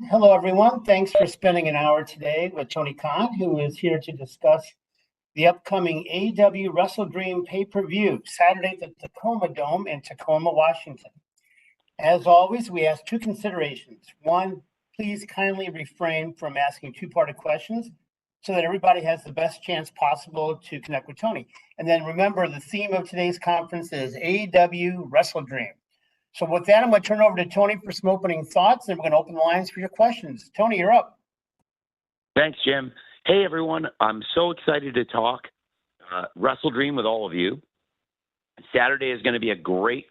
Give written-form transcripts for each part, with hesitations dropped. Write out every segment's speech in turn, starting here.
Hello, everyone. Thanks for spending an hour today with Tony Khan, who is here to discuss the upcoming AEW WrestleDream pay-per-view, Saturday at the Tacoma Dome in Tacoma, Washington. As always, we ask two considerations. One, please kindly refrain from asking two-parted questions so that everybody has the best chance possible to connect with Tony. And then remember, the theme of today's conference is AEW WrestleDream. So with that, I'm going to turn it over to Tony for some opening thoughts, and we're going to open the lines for your questions. Tony, you're up. Thanks, Jim. Hey, everyone. I'm so excited to talk WrestleDream with all of you. Saturday is going to be a great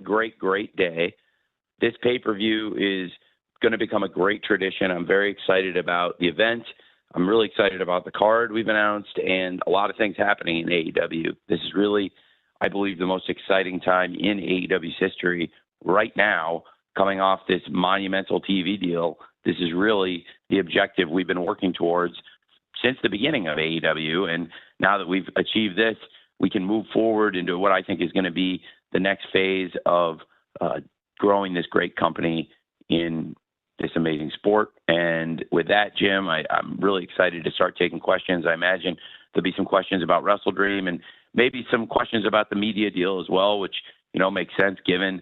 day. This pay-per-view is going to become a great tradition. I'm very excited about the event. I'm really excited about the card we've announced and a lot of things happening in AEW. This is really, I believe, the most exciting time in AEW's history right now, coming off this monumental TV deal. This is really the objective we've been working towards since the beginning of AEW. And now that we've achieved this, we can move forward into what I think is going to be the next phase of growing this great company in this amazing sport. And with that, Jim, I'm really excited to start taking questions. I imagine there'll be some questions about WrestleDream and maybe some questions about the media deal as well, which, makes sense given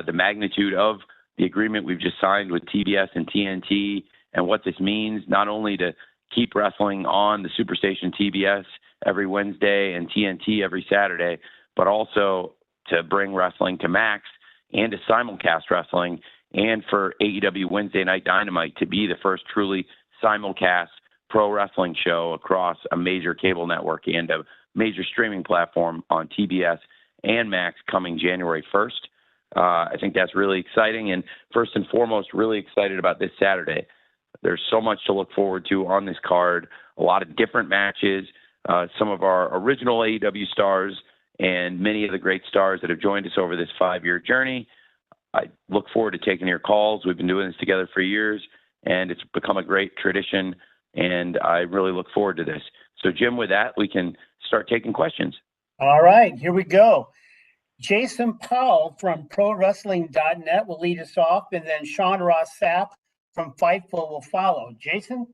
the magnitude of the agreement we've just signed with TBS and TNT and what this means, not only to keep wrestling on the Superstation TBS every Wednesday and TNT every Saturday, but also to bring wrestling to Max and to simulcast wrestling, and for AEW Wednesday Night Dynamite to be the first truly simulcast pro wrestling show across a major cable network and a major streaming platform on TBS and Max coming January 1st. I think that's really exciting. And first and foremost, really excited about this Saturday. There's so much to look forward to on this card, a lot of different matches, some of our original AEW stars and many of the great stars that have joined us over this 5-year journey. I look forward to taking your calls. We've been doing this together for years, and it's become a great tradition, and I really look forward to this. So, Jim, with that, we can start taking questions. All right, here we go. Jason Powell from ProWrestling.net will lead us off, and then Sean Ross Sapp from Fightful will follow. Jason?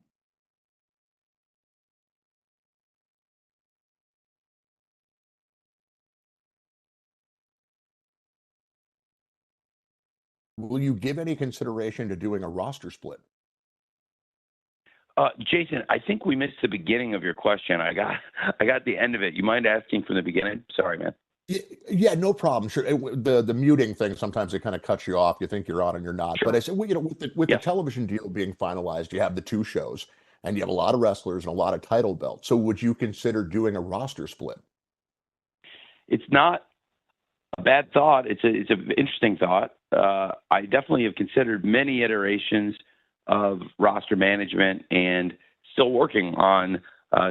Will you give any consideration to doing a roster split? Jason, I think we missed the beginning of your question. I got the end of it. You mind asking from the beginning? Sorry, man. Yeah, no problem. Sure. The muting thing, sometimes it kind of cuts you off. You think you're on and you're not. Sure. But I said, with the television deal being finalized, you have the 2 shows and you have a lot of wrestlers and a lot of title belts. So would you consider doing a roster split? It's not a bad thought. It's an interesting thought. I definitely have considered many iterations of roster management and still working on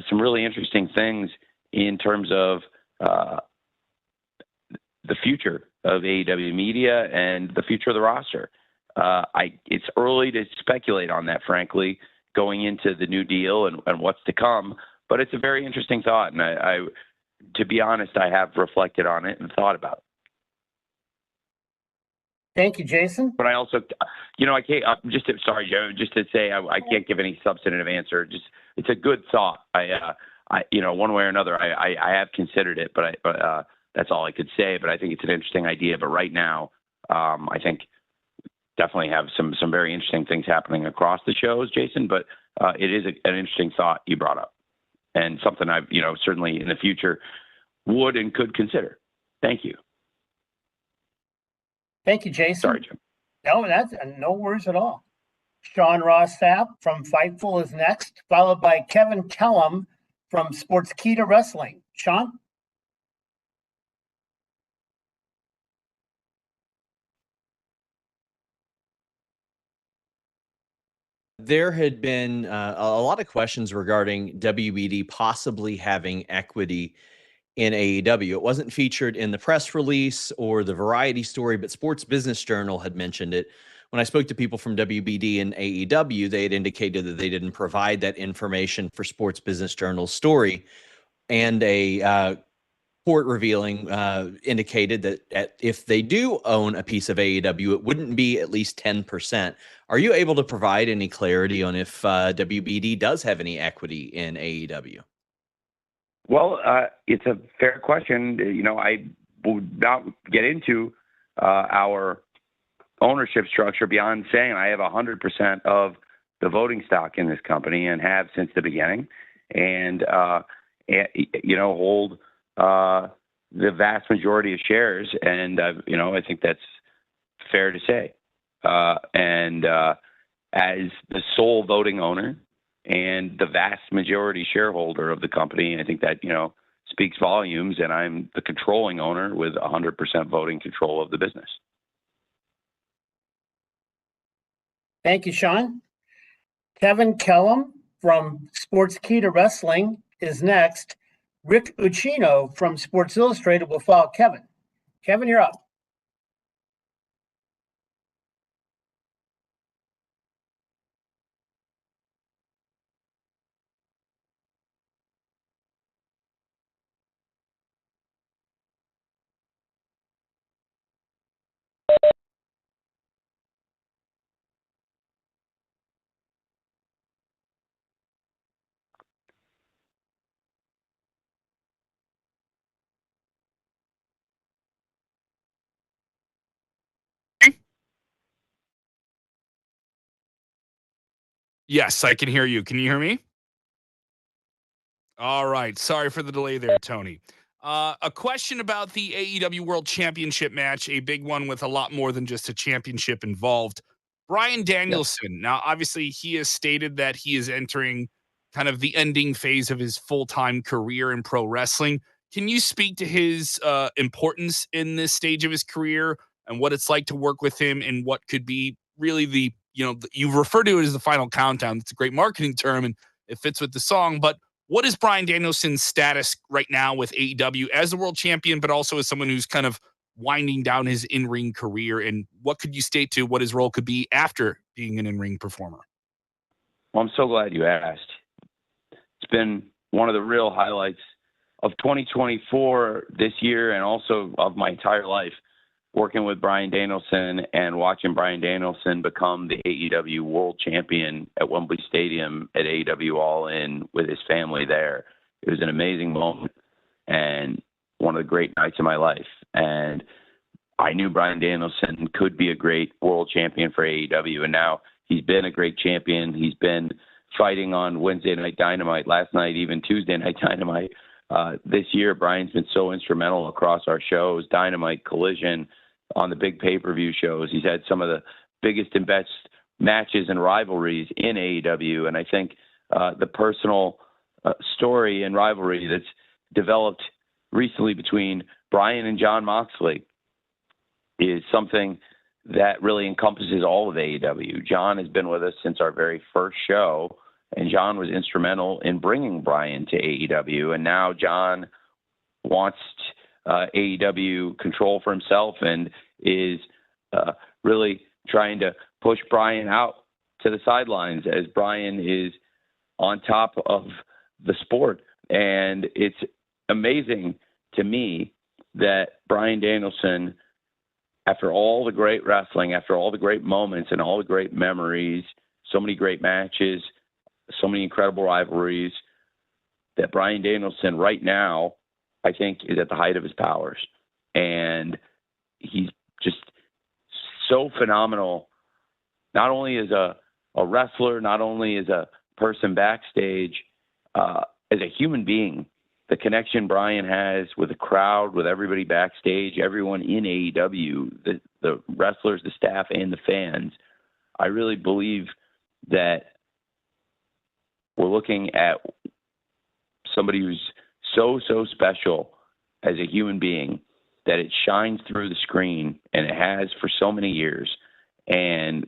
some really interesting things in terms of the future of AEW media and the future of the roster. It's early to speculate on that, frankly, going into the new deal and what's to come, but it's a very interesting thought. And I, to be honest, I have reflected on it and thought about it. Thank you, Jason. But I also, I can't, sorry, Joe, just to say, I can't give any substantive answer. Just, it's a good thought. One way or another, I have considered it, but that's all I could say. But I think it's an interesting idea. But right now, I think definitely have some very interesting things happening across the shows, Jason. But it is an interesting thought you brought up, and something I've certainly in the future would and could consider. Thank you. Thank you, Jason. Sorry, Jim. No, that's no worries at all. Sean Ross Sapp from Fightful is next, followed by Kevin Kellum from Sportskeeda Wrestling. Sean? There had been a lot of questions regarding WBD possibly having equity in AEW. It wasn't featured in the press release or the Variety story, but Sports Business Journal had mentioned it. When I spoke to people from WBD and AEW, they had indicated that they didn't provide that information for Sports Business Journal's story. And a report revealing indicated that if they do own a piece of AEW, it wouldn't be at least 10%. Are you able to provide any clarity on if WBD does have any equity in AEW? Well, it's a fair question. I would not get into our ownership structure beyond saying I have 100% of the voting stock in this company and have since the beginning, and hold the vast majority of shares. And I think that's fair to say. As the sole voting owner and the vast majority shareholder of the company, I think that speaks volumes. And I'm the controlling owner with 100% voting control of the business. Thank you, Sean. Kevin Kellum from Sportskeeda Wrestling is next. Rick Uccino from Sports Illustrated will follow Kevin. Kevin, you're up. Yes, I can hear you. Can you hear me? All right. Sorry for the delay there, Tony. A question about the AEW World Championship match, a big one with a lot more than just a championship involved. Bryan Danielson. Now, obviously, he has stated that he is entering kind of the ending phase of his full-time career in pro wrestling. Can you speak to his importance in this stage of his career and what it's like to work with him and what could be really you refer to it as the final countdown. It's a great marketing term and it fits with the song, but what is Bryan Danielson's status right now with AEW as a world champion, but also as someone who's kind of winding down his in-ring career? And what could you state to what his role could be after being an in-ring performer? Well, I'm so glad you asked. It's been one of the real highlights of 2024 this year and also of my entire life, working with Bryan Danielson and watching Bryan Danielson become the AEW World Champion at Wembley Stadium at AEW All In with his family there. It was an amazing moment and one of the great nights of my life. And I knew Bryan Danielson could be a great world champion for AEW, and now he's been a great champion. He's been fighting on Wednesday Night Dynamite, last night, even Tuesday Night Dynamite. This year, Bryan's been so instrumental across our shows, Dynamite, Collision, on the big pay-per-view shows. He's had some of the biggest and best matches and rivalries in AEW. And I think the personal story and rivalry that's developed recently between Bryan and Jon Moxley is something that really encompasses all of AEW. Jon has been with us since our very first show, and Jon was instrumental in bringing Bryan to AEW. And now Jon wants AEW control for himself and is really trying to push Bryan out to the sidelines as Bryan is on top of the sport. And it's amazing to me that Bryan Danielson, after all the great wrestling, after all the great moments and all the great memories, so many great matches, so many incredible rivalries, that Bryan Danielson right now, I think, is at the height of his powers. And he's just so phenomenal, not only as a wrestler, not only as a person backstage, as a human being. The connection Bryan has with the crowd, with everybody backstage, everyone in AEW, the wrestlers, the staff, and the fans. I really believe that we're looking at somebody who's so special as a human being that it shines through the screen, and it has for so many years. And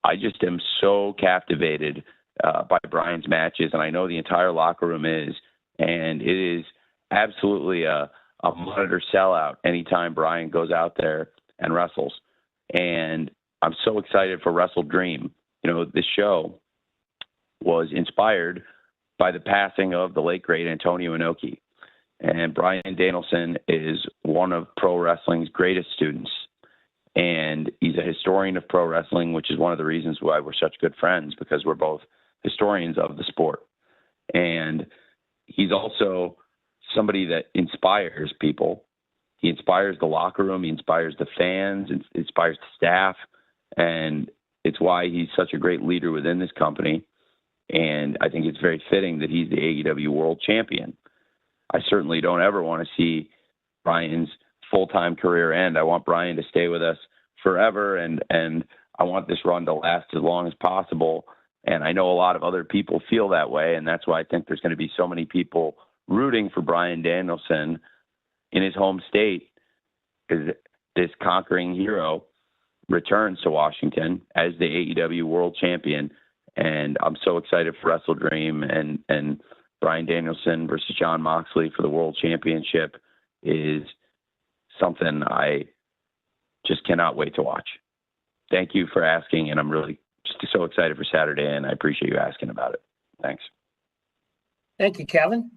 I just am so captivated by Bryan's matches, and I know the entire locker room is. And it is absolutely a monitor sellout anytime Bryan goes out there and wrestles. And I'm so excited for WrestleDream. This show was inspired by the passing of the late, great Antonio Inoki. And Bryan Danielson is one of pro wrestling's greatest students. And he's a historian of pro wrestling, which is one of the reasons why we're such good friends, because we're both historians of the sport. And he's also somebody that inspires people. He inspires the locker room. He inspires the fans. Inspires the staff. And it's why he's such a great leader within this company. And I think it's very fitting that he's the AEW World Champion. I certainly don't ever want to see Bryan's full-time career end. I want Bryan to stay with us forever, and I want this run to last as long as possible. And I know a lot of other people feel that way, and that's why I think there's going to be so many people rooting for Bryan Danielson in his home state, because this conquering hero returns to Washington as the AEW World Champion. And I'm so excited for WrestleDream, and Bryan Danielson versus Jon Moxley for the World Championship is something I just cannot wait to watch. Thank you for asking, and I'm really just so excited for Saturday, and I appreciate you asking about it. Thanks. Thank you, Kevin.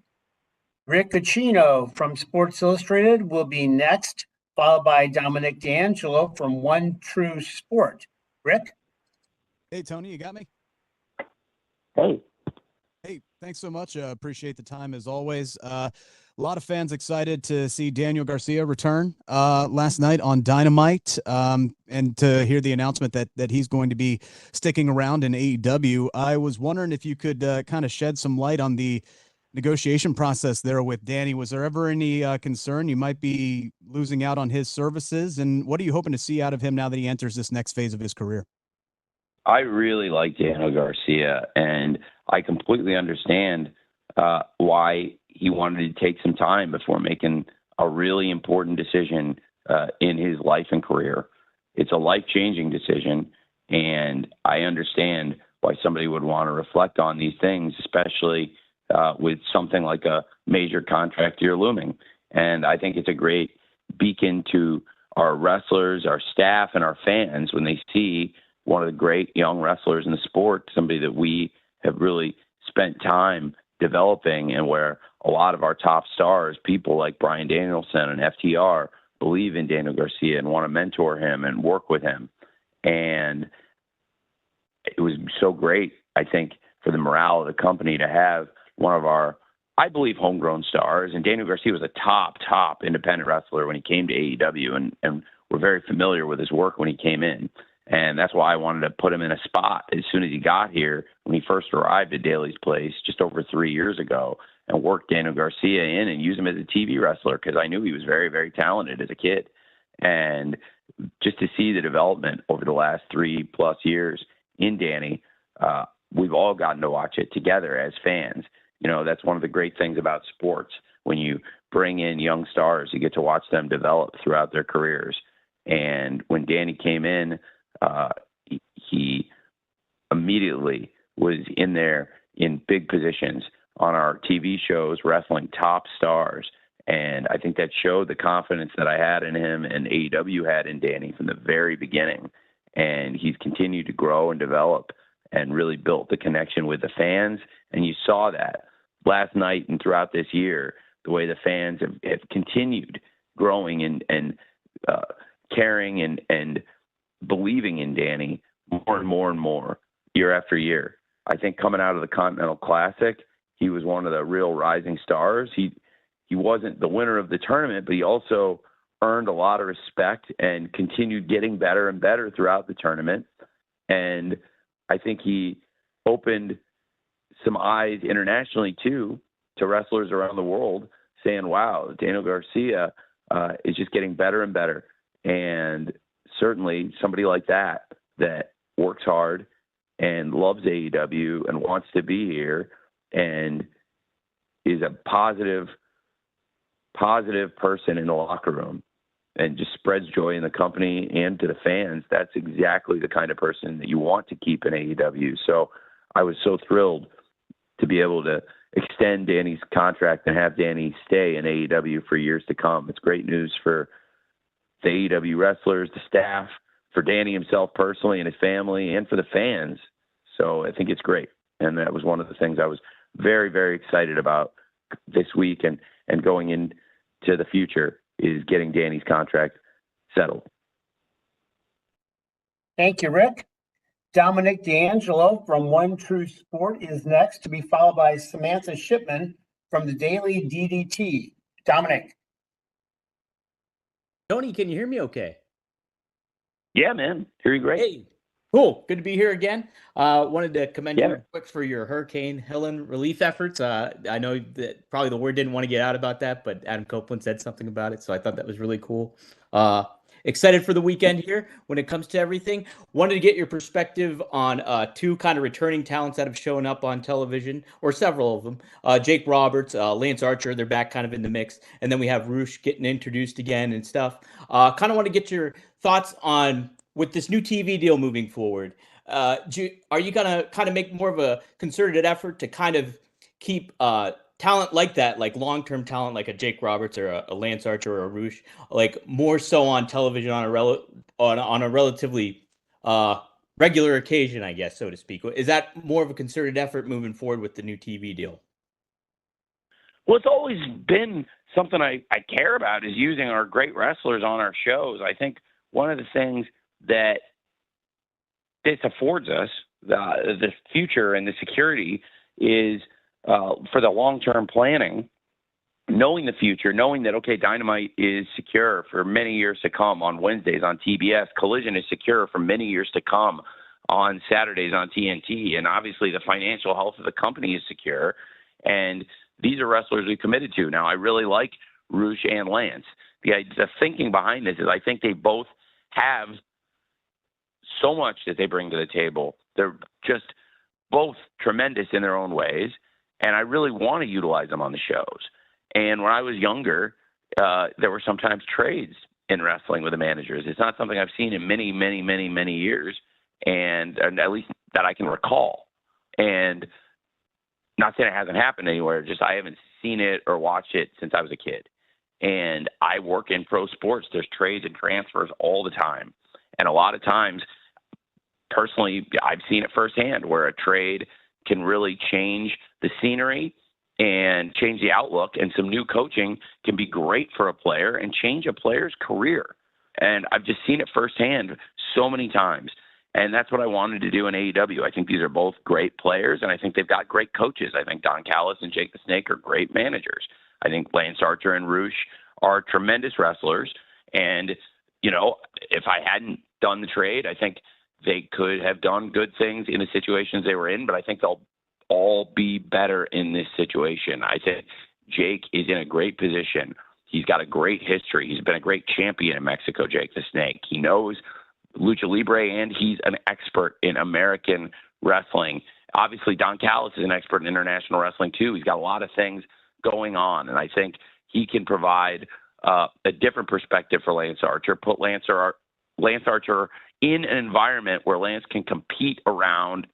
Rick Cucino from Sports Illustrated will be next, followed by Dominic D'Angelo from One True Sport. Rick? Hey, Tony, you got me? Hey. Hey, thanks so much. Appreciate the time as always. A lot of fans excited to see Daniel Garcia return last night on Dynamite, and to hear the announcement that he's going to be sticking around in AEW. I was wondering if you could kind of shed some light on the negotiation process there with Danny. Was there ever any concern you might be losing out on his services? And what are you hoping to see out of him now that he enters this next phase of his career? I really like Daniel Garcia, and I completely understand why he wanted to take some time before making a really important decision in his life and career. It's a life-changing decision, and I understand why somebody would want to reflect on these things, especially with something like a major contract year looming. And I think it's a great beacon to our wrestlers, our staff, and our fans when they see one of the great young wrestlers in the sport, somebody that we have really spent time developing, and where a lot of our top stars, people like Bryan Danielson and FTR, believe in Daniel Garcia and want to mentor him and work with him. And it was so great, I think, for the morale of the company to have one of our, I believe, homegrown stars. And Daniel Garcia was a top independent wrestler when he came to AEW, and we're very familiar with his work when he came in. And that's why I wanted to put him in a spot as soon as he got here, when he first arrived at Daly's Place just over 3 years ago, and work Daniel Garcia in and use him as a TV wrestler, because I knew he was very, very talented as a kid. And just to see the development over the last 3+ years in Danny, we've all gotten to watch it together as fans. You know, that's one of the great things about sports. When you bring in young stars, you get to watch them develop throughout their careers. And when Danny came in, he immediately was in there in big positions on our TV shows, wrestling top stars. And I think that showed the confidence that I had in him and AEW had in Danny from the very beginning. And he's continued to grow and develop and really built the connection with the fans. And you saw that last night and throughout this year, the way the fans have continued growing and caring and believing in Danny more and more and more year after year. I think coming out of the Continental Classic, he was one of the real rising stars. He wasn't the winner of the tournament, but he also earned a lot of respect and continued getting better and better throughout the tournament. And I think he opened some eyes internationally too, to wrestlers around the world, saying, wow, Daniel Garcia is just getting better and better. And certainly somebody like that works hard and loves AEW and wants to be here and is a positive person in the locker room and just spreads joy in the company and to the fans. That's exactly the kind of person that you want to keep in AEW. So I was so thrilled to be able to extend Danny's contract and have Danny stay in AEW for years to come. It's great news for the AEW wrestlers, the staff, for Danny himself personally and his family, and for the fans. So I think it's great. And that was one of the things I was very, very excited about this week and and going into the future is getting Danny's contract settled. Thank you, Rick. Dominic D'Angelo from One True Sport is next, to be followed by Samantha Shipman from the Daily DDT. Dominic. Tony, can you hear me okay? Yeah, man. Hear you great. Hey, cool. Good to be here again. Wanted to commend Yeah. you real quick for your Hurricane Helen relief efforts. I know that probably the word didn't want to get out about that, but Adam Copeland said something about it, so I thought that was really cool. Excited for the weekend here when it comes to everything. Wanted to get your perspective on two kind of returning talents that have shown up on television, or several of them. Jake Roberts, Lance Archer, they're back kind of in the mix. And then we have Roosh getting introduced again and stuff. Kind of want to get your thoughts on, with this new TV deal moving forward, are you going to kind of make more of a concerted effort to kind of keep talent like that, like long-term talent like a Jake Roberts or a Lance Archer or a Roosh, like more so on television on a relatively regular occasion, I guess, so to speak? Is that more of a concerted effort moving forward with the new TV deal? Well, it's always been something I care about, is using our great wrestlers on our shows. I think one of the things that this affords us, the future and the security, is for the long-term planning, knowing the future, knowing that, okay, Dynamite is secure for many years to come on Wednesdays on TBS. Collision is secure for many years to come on Saturdays on TNT. And obviously the financial health of the company is secure. And these are wrestlers we committed to. Now, I really like Roosh and Lance. The thinking behind this is I think they both have so much that they bring to the table. They're just both tremendous in their own ways, and I really want to utilize them on the shows. And when I was younger, there were sometimes trades in wrestling with the managers. It's not something I've seen in many, many, many, many years, and at least that I can recall. And not saying it hasn't happened anywhere, just I haven't seen it or watched it since I was a kid. And I work in pro sports. There's trades and transfers all the time. And a lot of times, personally, I've seen it firsthand where a trade can really change the scenery and change the outlook. And some new coaching can be great for a player and change a player's career. And I've just seen it firsthand so many times. And that's what I wanted to do in AEW. I think these are both great players, and I think they've got great coaches. I think Don Callis and Jake the Snake are great managers. I think Lance Archer and Roosh are tremendous wrestlers. And, you know, if I hadn't done the trade, I think they could have done good things in the situations they were in, but I think they'll all be better in this situation. I think Jake is in a great position. He's got a great history. He's been a great champion in Mexico, Jake the Snake. He knows Lucha Libre, and he's an expert in American wrestling. Obviously, Don Callis is an expert in international wrestling, too. He's got a lot of things going on, and I think he can provide a different perspective for Lance Archer, put Lance Archer in an environment where Lance can compete alongside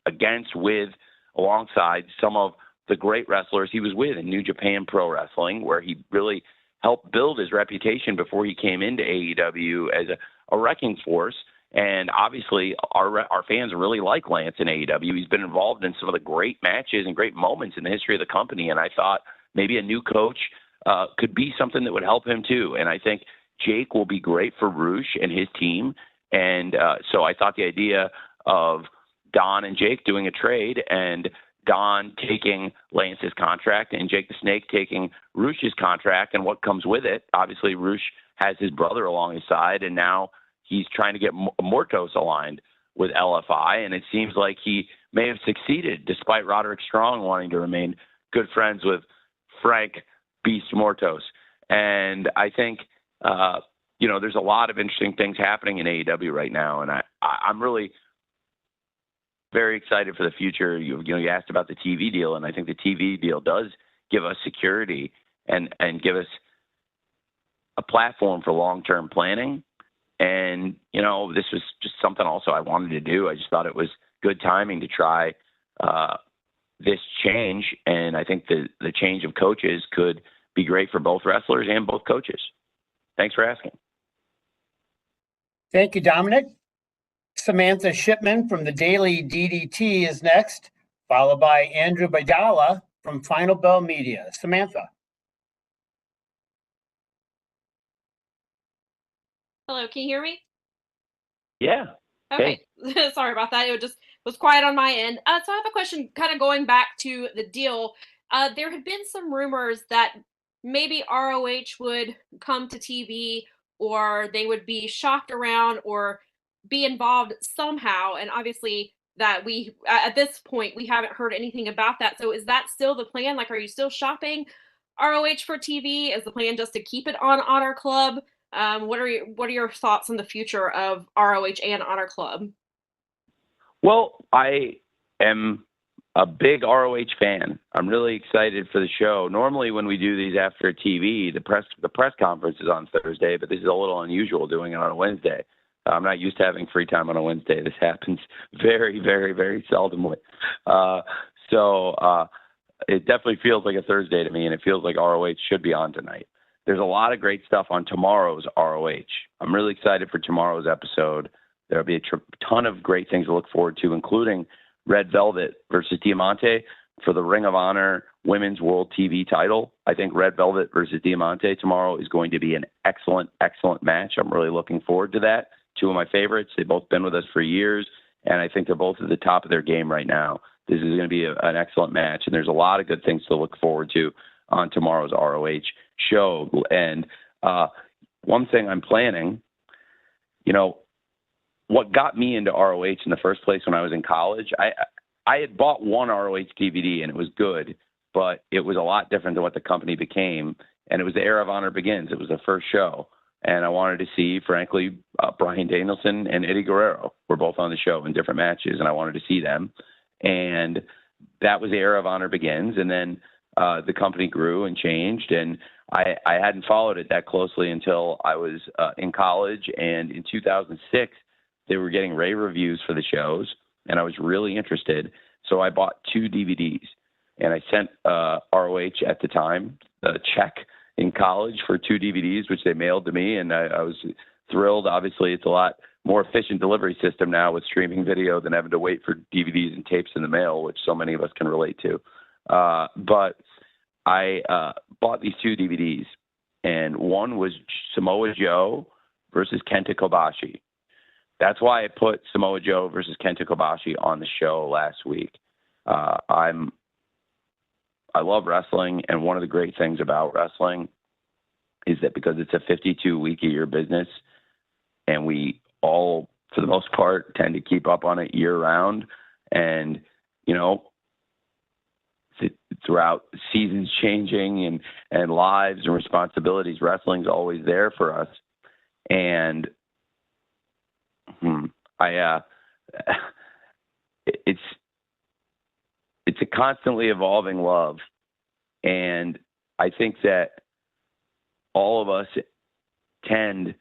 some of the great wrestlers he was with in New Japan Pro Wrestling, where he really helped build his reputation before he came into AEW as a wrecking force. And obviously, our fans really like Lance in AEW. He's been involved in some of the great matches and great moments in the history of the company. And I thought maybe a new coach could be something that would help him too. And I think Jake will be great for Roosh and his team. And so I thought the idea of Don and Jake doing a trade, and Don taking Lance's contract and Jake the Snake taking Roosh's contract and what comes with it. Obviously, Roosh has his brother along his side, and now he's trying to get Mortos aligned with LFI, and it seems like he may have succeeded despite Roderick Strong wanting to remain good friends with Frank Beast Mortos. And I think, there's a lot of interesting things happening in AEW right now, and I'm really very excited for the future. You asked about the TV deal, and I think the TV deal does give us security and give us a platform for long-term planning. And, this was just something also I wanted to do. I just thought it was good timing to try this change. And I think the change of coaches could be great for both wrestlers and both coaches. Thanks for asking. Thank you, Dominic. Samantha Shipman from the Daily DDT is next, followed by Andrew Baidala from Final Bell Media. Samantha. Hello, can you hear me? Yeah. Okay. Hey. Sorry about that. It just was quiet on my end. So I have a question kind of going back to the deal. There had been some rumors that maybe ROH would come to TV or they would be shopped around or be involved somehow. And obviously, that at this point, we haven't heard anything about that. So is that still the plan? Like, are you still shopping ROH for TV? Is the plan just to keep it on Honor Club? What are your thoughts on the future of ROH and Honor Club? Well, I am a big ROH fan. I'm really excited for the show. Normally, when we do these after TV, the press conference is on Thursday, but this is a little unusual doing it on a Wednesday. I'm not used to having free time on a Wednesday. This happens very, very, very seldomly. So it definitely feels like a Thursday to me, and it feels like ROH should be on tonight. There's a lot of great stuff on tomorrow's ROH. I'm really excited for tomorrow's episode. There'll be a ton of great things to look forward to, including Red Velvet versus Diamante for the Ring of Honor Women's World TV title. I think Red Velvet versus Diamante tomorrow is going to be an excellent, excellent match. I'm really looking forward to that. Two of my favorites. They've both been with us for years, and I think they're both at the top of their game right now. This is going to be an excellent match, and there's a lot of good things to look forward to on tomorrow's ROH show. And one thing I'm planning, what got me into ROH in the first place when I was in college, I had bought one ROH DVD and it was good, but it was a lot different than what the company became. And it was the Era of Honor Begins. It was the first show. And I wanted to see, frankly, Bryan Danielson and Eddie Guerrero were both on the show in different matches, and I wanted to see them. And that was the Era of Honor Begins. And then the company grew and changed, and I hadn't followed it that closely until I was in college. And in 2006, they were getting rave reviews for the shows, and I was really interested. So I bought 2 DVDs, and I sent ROH at the time a check in college for 2 DVDs, which they mailed to me, and I was thrilled. Obviously, it's a lot more efficient delivery system now with streaming video than having to wait for DVDs and tapes in the mail, which so many of us can relate to. But I bought these 2 DVDs, and one was Samoa Joe versus Kenta Kobashi. That's why I put Samoa Joe versus Kenta Kobashi on the show last week. I love wrestling, and one of the great things about wrestling is that because it's a 52-week-a-year business, and we all, for the most part, tend to keep up on it year-round, and, throughout seasons changing and lives and responsibilities, wrestling's always there for us. And it's a constantly evolving love, and I think that all of us tend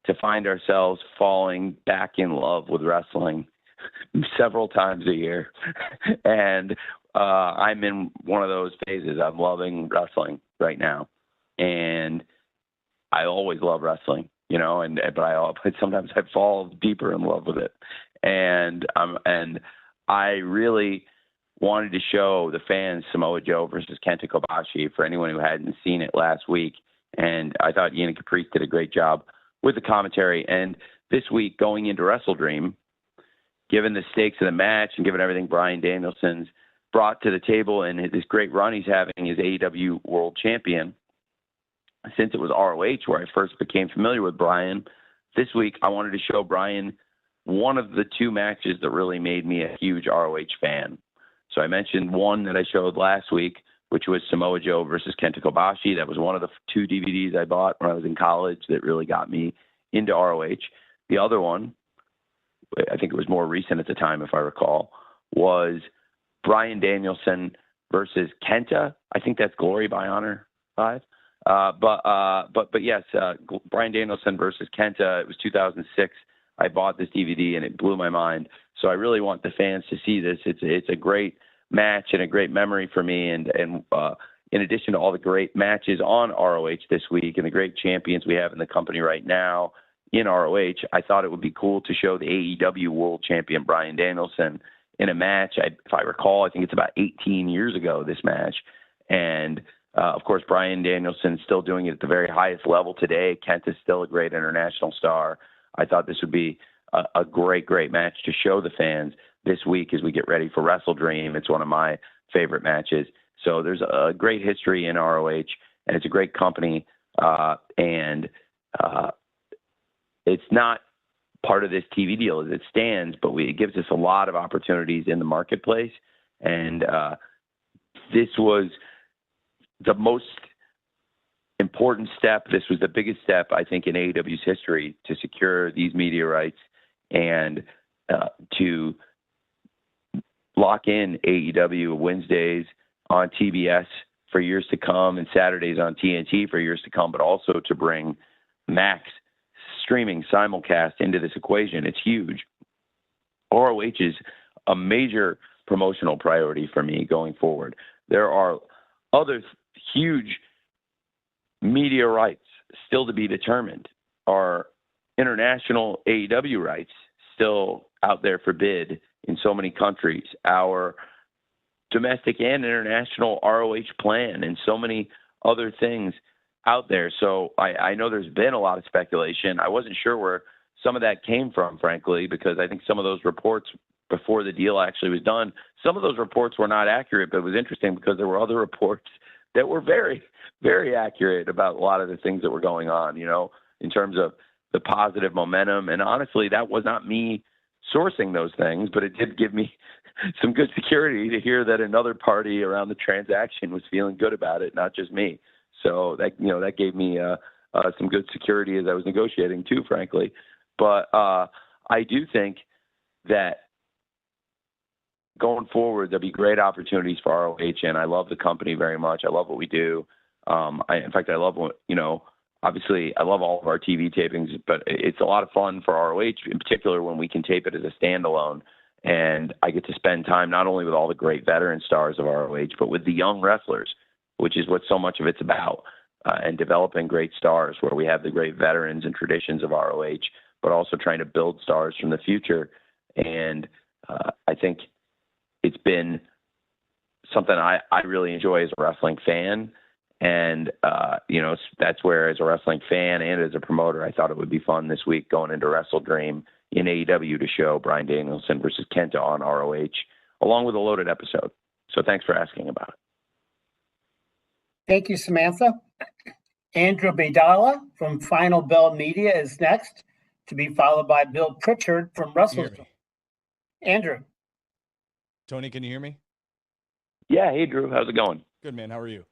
to find ourselves falling back in love with wrestling several times a year. And I'm in one of those phases. I'm loving wrestling right now, and I always love wrestling, but sometimes I fall deeper in love with it. And I really wanted to show the fans Samoa Joe versus Kenta Kobashi for anyone who hadn't seen it last week. And I thought Ian and Caprice did a great job with the commentary. And this week, going into WrestleDream, given the stakes of the match and given everything Bryan Danielson's brought to the table and this great run he's having as AEW World Champion, since it was ROH where I first became familiar with Bryan, this week I wanted to show Bryan one of the 2 matches that really made me a huge ROH fan. So I mentioned one that I showed last week, which was Samoa Joe versus Kenta Kobashi. That was one of the 2 DVDs I bought when I was in college that really got me into ROH. The other one, I think it was more recent at the time, if I recall, was Bryan Danielson versus Kenta. I think that's Glory by Honor 5. But yes, Bryan Danielson versus Kenta. It was 2006. I bought this DVD and it blew my mind. So I really want the fans to see this. It's a great match and a great memory for me. And in addition to all the great matches on ROH this week and the great champions we have in the company right now in ROH, I thought it would be cool to show the AEW World Champion Bryan Danielson in a match. If I recall, I think it's about 18 years ago, this match. And Of course, Bryan Danielson still doing it at the very highest level today. Kent is still a great international star. I thought this would be a great, great match to show the fans this week as we get ready for WrestleDream. It's one of my favorite matches. So there's a great history in ROH, and it's a great company. And it's not part of this TV deal as it stands, but it gives us a lot of opportunities in the marketplace. And this was the most important step. This was the biggest step, I think, in AEW's history to secure these media rights and to lock in AEW Wednesdays on TBS for years to come and Saturdays on TNT for years to come, but also to bring Max streaming simulcast into this equation. It's huge. ROH is a major promotional priority for me going forward. There are other huge media rights still to be determined. Our international AEW rights still out there for bid in so many countries. Our domestic and international ROH plan and so many other things out there. So I know there's been a lot of speculation. I wasn't sure where some of that came from, frankly, because I think some of those reports before the deal actually was done, some of those reports were not accurate, but it was interesting because there were other reports that were very, very accurate about a lot of the things that were going on, you know, in terms of the positive momentum. And honestly, that was not me sourcing those things, but it did give me some good security to hear that another party around the transaction was feeling good about it, not just me. So that, you know, that gave me some good security as I was negotiating too, frankly. But I do think that going forward, there'll be great opportunities for ROH, and I love the company very much. I love what we do. In fact, I love what, you know, obviously I love all of our TV tapings, but it's a lot of fun for ROH, in particular when we can tape it as a standalone. And I get to spend time not only with all the great veteran stars of ROH, but with the young wrestlers, which is what so much of it's about, and developing great stars where we have the great veterans and traditions of ROH, but also trying to build stars from the future. And I think it's been something I really enjoy as a wrestling fan. And, you know, that's where as a wrestling fan and as a promoter, I thought it would be fun this week going into WrestleDream in AEW to show Bryan Danielson versus Kenta on ROH, along with a loaded episode. So thanks for asking about it. Thank you, Samantha. Andrew Baydala from Final Bell Media is next, to be followed by Bill Pritchard from WrestleDream. Andrew. Tony, can you hear me? Yeah. Hey, Drew. How's it going? Good, man. How are you?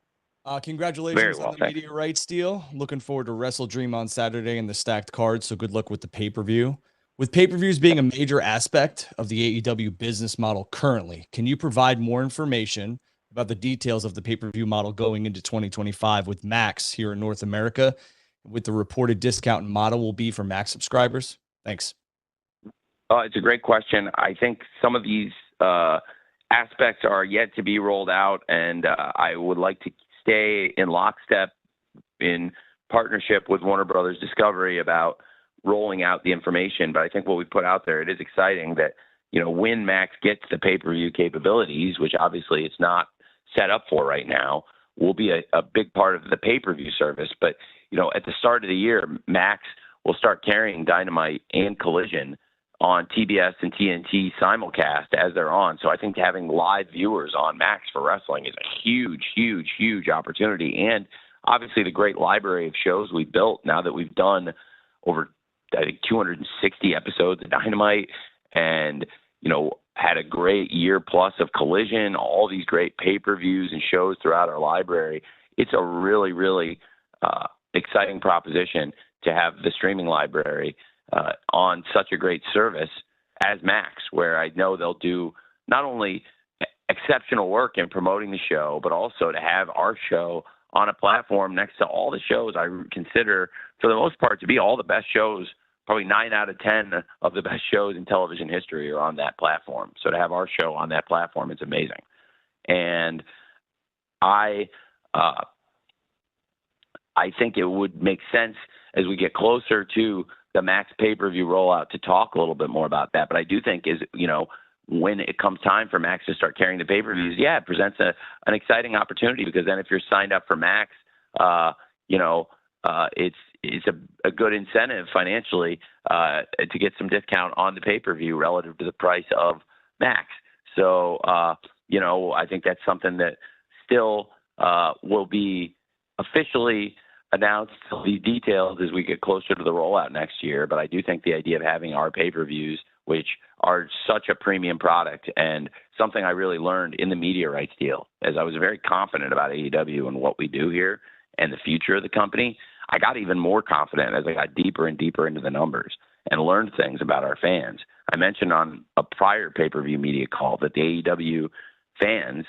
Congratulations on the media rights deal. Looking forward to WrestleDream on Saturday and the stacked card, so good luck with the pay-per-view. With pay-per-views being a major aspect of the AEW business model currently, can you provide more information about the details of the pay-per-view model going into 2025 with Max here in North America, with the reported discount model will be for Max subscribers? Thanks. It's a great question. I think some of these aspects are yet to be rolled out, and I would like to stay in lockstep in partnership with Warner Brothers Discovery about rolling out the information. But I think what we put out there, it is exciting that, you know, when Max gets the pay-per-view capabilities, which obviously it's not set up for right now, will be a big part of the pay-per-view service. But, you know, at the start of the year, Max will start carrying Dynamite and Collision on TBS and TNT simulcast as they're on. So I think having live viewers on Max for wrestling is a huge, huge, huge opportunity. And obviously the great library of shows we've built now that we've done over, I think, 260 episodes of Dynamite and, you know, had a great year plus of Collision, all these great pay-per-views and shows throughout our library. It's a really, really exciting proposition to have the streaming library on such a great service as Max, where I know they'll do not only exceptional work in promoting the show, but also to have our show on a platform next to all the shows I consider, for the most part, to be all the best shows. Probably 9 out of 10 of the best shows in television history are on that platform. So to have our show on that platform is amazing. And I think it would make sense as we get closer to the Max pay-per-view rollout to talk a little bit more about that. But I do think when it comes time for Max to start carrying the pay-per-views, yeah, it presents an exciting opportunity, because then if you're signed up for Max, it's a good incentive financially to get some discount on the pay-per-view relative to the price of Max. So, I think that's something that still will be officially announced, the details, as we get closer to the rollout next year. But I do think the idea of having our pay-per-views, which are such a premium product and something I really learned in the media rights deal, as I was very confident about AEW and what we do here and the future of the company, I got even more confident as I got deeper and deeper into the numbers and learned things about our fans. I mentioned on a prior pay-per-view media call that the AEW fans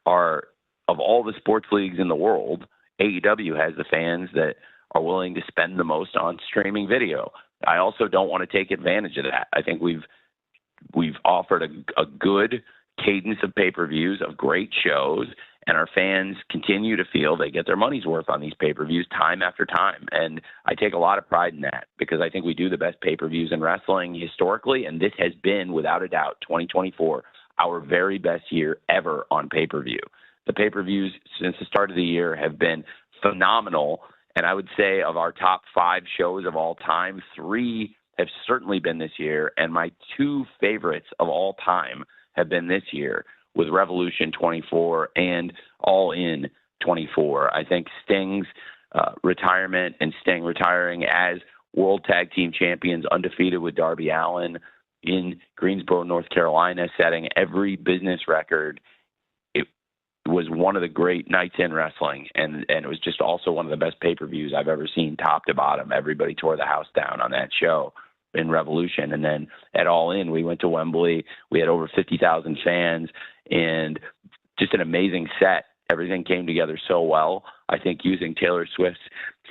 are, of all the sports leagues in the world, AEW has the fans that are willing to spend the most on streaming video. I also don't want to take advantage of that. I think we've offered a good cadence of pay-per-views, of great shows, and our fans continue to feel they get their money's worth on these pay-per-views time after time. And I take a lot of pride in that, because I think we do the best pay-per-views in wrestling historically, and this has been, without a doubt, 2024, our very best year ever on pay-per-view. The pay-per-views since the start of the year have been phenomenal, and I would say of our top 5 shows of all time, 3 have certainly been this year, and my 2 favorites of all time have been this year, with Revolution 24 and All In 24. I think Sting's retirement and Sting retiring as World Tag Team Champions, undefeated with Darby Allin in Greensboro, North Carolina, setting every business record. It was one of the great nights in wrestling, and it was just also one of the best pay-per-views I've ever seen, top to bottom. Everybody tore the house down on that show in Revolution. And then at All In, we went to Wembley. We had over 50,000 fans, and just an amazing set. Everything came together so well. I think using Taylor Swift's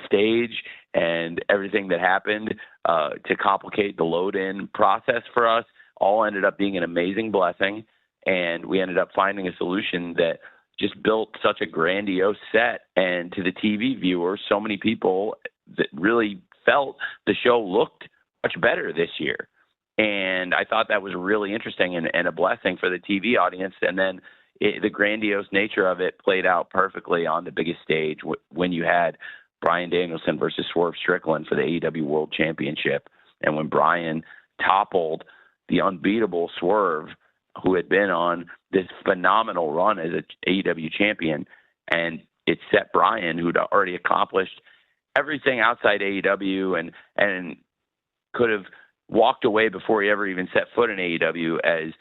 stage and everything that happened to complicate the load-in process for us all ended up being an amazing blessing. And we ended up finding a solution that just built such a grandiose set. And to the TV viewer, so many people that really felt the show looked much better this year. And I thought that was really interesting and a blessing for the TV audience. And then the grandiose nature of it played out perfectly on the biggest stage when you had Bryan Danielson versus Swerve Strickland for the AEW World Championship. And when Bryan toppled the unbeatable Swerve, who had been on this phenomenal run as an AEW champion, and it set Bryan, who'd already accomplished everything outside AEW and could have walked away before he ever even set foot in AEW, as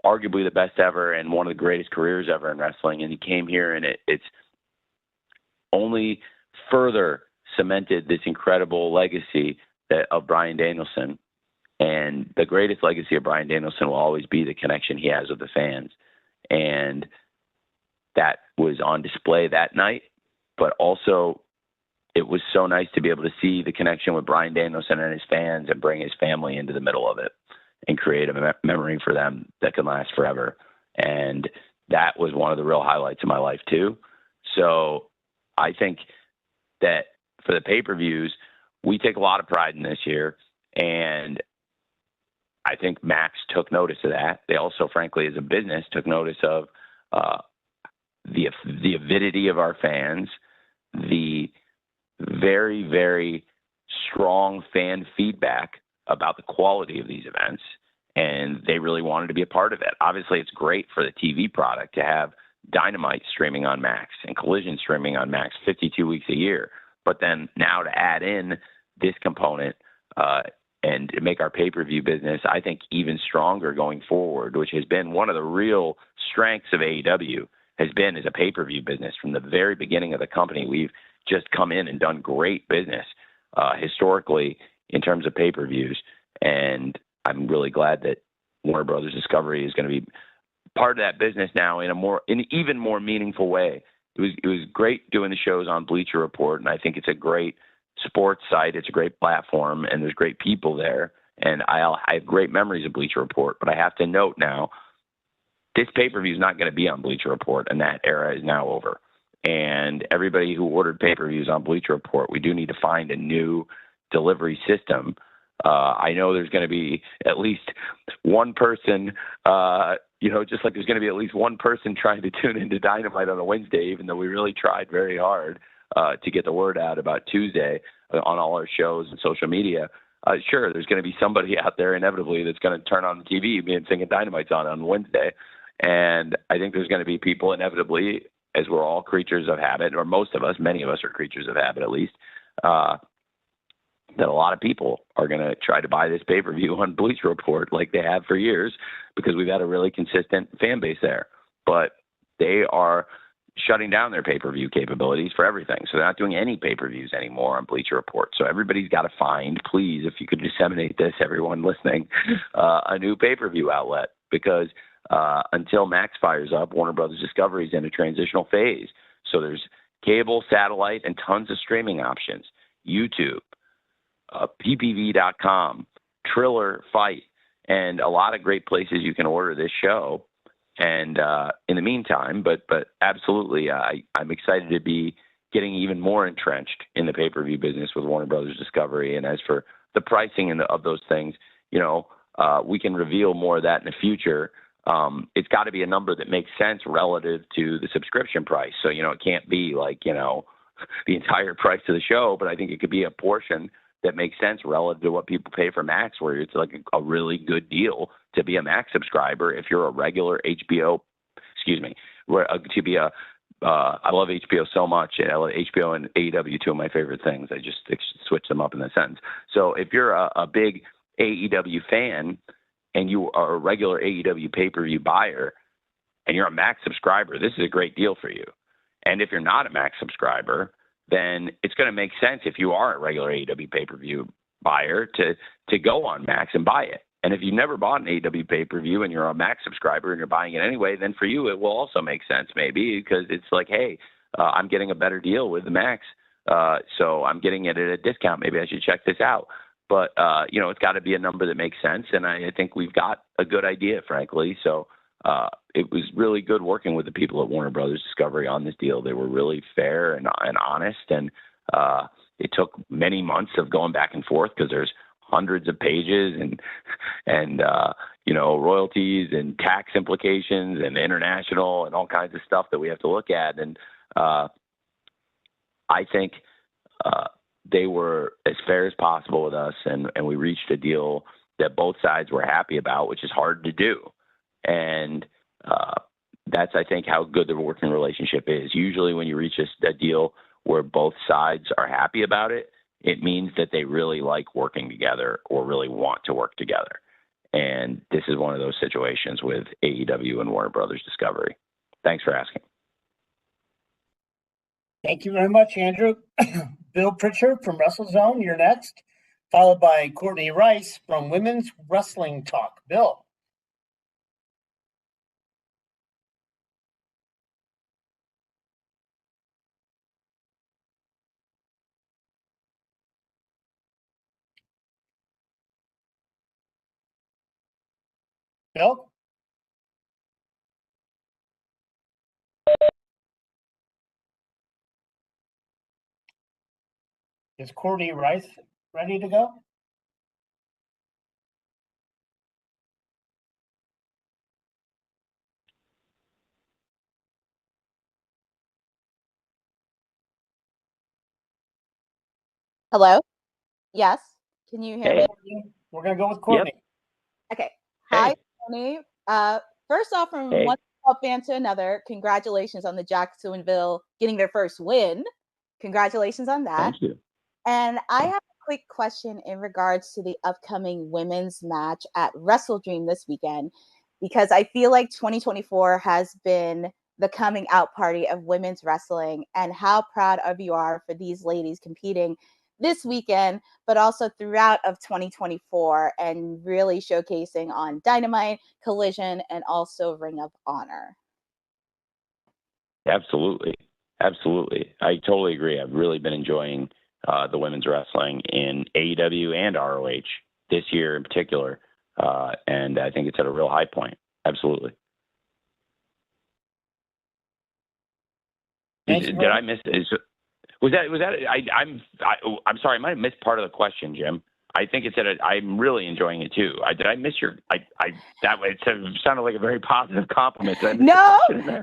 arguably the best ever and one of the greatest careers ever in wrestling. And he came here, and it's only further cemented this incredible legacy of Bryan Danielson. And the greatest legacy of Bryan Danielson will always be the connection he has with the fans. And that was on display that night, but also it was so nice to be able to see the connection with Bryan Danielson and his fans and bring his family into the middle of it and create a memory for them that can last forever. And that was one of the real highlights of my life too. So I think that for the pay-per-views, we take a lot of pride in this year. And I think Max took notice of that. They also, frankly, as a business, took notice of the avidity of our fans, the very, very strong fan feedback about the quality of these events, and they really wanted to be a part of it. Obviously, it's great for the TV product to have Dynamite streaming on Max and Collision streaming on Max 52 weeks a year. But then now to add in this component and make our pay-per-view business, I think, even stronger going forward, which has been one of the real strengths of AEW, has been as a pay-per-view business. From the very beginning of the company, we've just come in and done great business historically in terms of pay-per-views. And I'm really glad that Warner Brothers Discovery is going to be part of that business now in an even more meaningful way. It was great doing the shows on Bleacher Report, and I think it's a great sports site. It's a great platform, and there's great people there. And I have great memories of Bleacher Report, but I have to note now, this pay-per-view is not going to be on Bleacher Report, and that era is now over. And everybody who ordered pay-per-views on Bleacher Report, we do need to find a new delivery system I know there's going to be at least one person, just like there's going to be at least one person trying to tune into Dynamite on a Wednesday, even though we really tried very hard to get the word out about Tuesday on all our shows and social media. Sure, there's going to be somebody out there inevitably that's going to turn on the TV and thinking Dynamite's on Wednesday. And I think there's going to be people inevitably, as we're all creatures of habit, or most of us, many of us are creatures of habit at least, that a lot of people are going to try to buy this pay-per-view on Bleacher Report like they have for years because we've had a really consistent fan base there. But they are shutting down their pay-per-view capabilities for everything. So they're not doing any pay-per-views anymore on Bleacher Report. So everybody's got to find, please, if you could disseminate this, everyone listening, a new pay-per-view outlet because until Max fires up, Warner Brothers Discovery is in a transitional phase. So there's cable, satellite, and tons of streaming options. YouTube, ppv.com, Triller, Fight, and a lot of great places you can order this show. And in the meantime, but absolutely, I'm excited to be getting even more entrenched in the pay-per-view business with Warner Brothers Discovery. And as for the pricing of those things, we can reveal more of that in the future. It's got to be a number that makes sense relative to the subscription price. So, it can't be like, the entire price of the show, but I think it could be a portion that makes sense relative to what people pay for Max, where it's like a really good deal to be a Max subscriber if you're a regular HBO, to be a, I love HBO so much. I love HBO and AEW, two of my favorite things. I just switch them up in the sentence. So if you're a big AEW fan and you are a regular AEW pay-per-view buyer and you're a Max subscriber, this is a great deal for you. And if you're not a Max subscriber, then it's going to make sense if you are a regular AEW pay-per-view buyer to go on Max and buy it. And if you've never bought an AEW pay-per-view and you're a Max subscriber and you're buying it anyway, then for you it will also make sense maybe because it's like, hey, I'm getting a better deal with the Max, so I'm getting it at a discount. Maybe I should check this out. But, it's got to be a number that makes sense, and I think we've got a good idea, frankly. So it was really good working with the people at Warner Brothers Discovery on this deal. They were really fair and honest, and it took many months of going back and forth because there's hundreds of pages and royalties and tax implications and international and all kinds of stuff that we have to look at. And I think they were as fair as possible with us, and we reached a deal that both sides were happy about, which is hard to do. And that's, I think, how good the working relationship is. Usually when you reach a deal where both sides are happy about it, it means that they really like working together or really want to work together. And this is one of those situations with AEW and Warner Brothers Discovery. Thanks for asking. Thank you very much, Andrew. Bill Pritchard from WrestleZone, you're next, followed by Courtney Rice from Women's Wrestling Talk. Bill. Bill? Is Courtney Rice ready to go? Hello? Yes. Can you hear Hey. me? We're going to go with Courtney. Yep. Okay. Hi, Hey. Tony. First off, from Hey. one fan to another, congratulations on the Jacksonville getting their first win. Congratulations on that. Thank you. And I have a quick question in regards to the upcoming women's match at WrestleDream this weekend, because I feel like 2024 has been the coming out party of women's wrestling, and how proud of you are for these ladies competing this weekend, but also throughout of 2024, and really showcasing on Dynamite, Collision, and also Ring of Honor. Absolutely. I totally agree. I've really been enjoying the women's wrestling in AEW and ROH this year in particular. And I think it's at a real high point. Absolutely. Did I miss? Was that? I'm sorry. I might have missed part of the question, Jim. I think I'm really enjoying it too. Did I miss your? That way it sounded like a very positive compliment. Did I miss the question in there?